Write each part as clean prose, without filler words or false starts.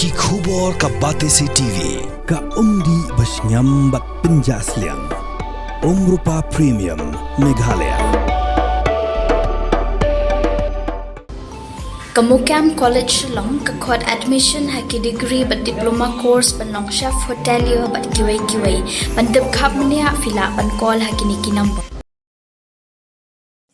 Ki khubor ka Batesi TV. Ka umdi basnyam bak penjasliang. Rupa Premium Meghalaya. Kamukam College Shillong kakot admission haki degree bat diploma course banong chef hotelier bat kiwai bandep khap mania fila ban call haki niki number.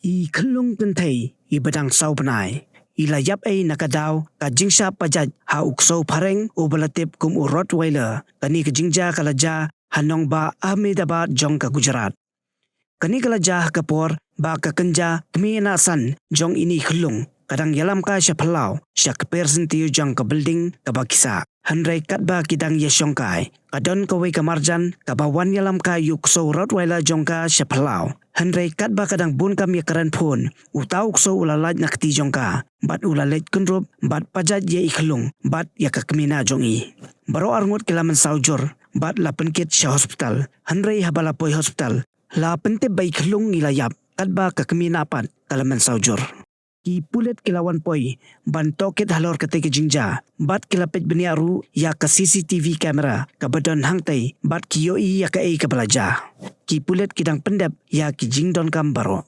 I Khyllung pentai I badang saw Bnai. I layap ay nakadaw ka jingsha Pajait ha Ksew Phareng o balatip kum u Rottweiler kani ka jingja kalaja hanong ba Ahmedabad jong ka Gujarat. Kani kalaja kapor ba ka kenja kemina san jong ini Khyllung kadang yalam ka siya palaw siya kapersen tiyo jong ka building ka bakisa. Hanray kat ba kidang yasyong kai kadon kaway kamarjan kabawan yalam ka yu Ksew Rottweiler jong ka siya palaw. Hanray kat ba kadang bun kami karan pun utaw Ksew ulalaj na kati jong ka bat ulalet kunrup bat Pajait ye Khyllung bat ya kakmina jong i. Baro arngut kilaman saujur bat la penkit siya hospital. Hanray habalapoy hospital la pentip bay Khyllung ilayap kat ba kakmina pat kalaman saujur. Ki pulit kilawan poy ban tokit halor ketika jingja bat kilapit beniaru ya ka CCTV kamera kabadon hangtai bat kiyoi ya ka ei kabalaja ki pulit kidang pendep ya ki jingdon kam baro.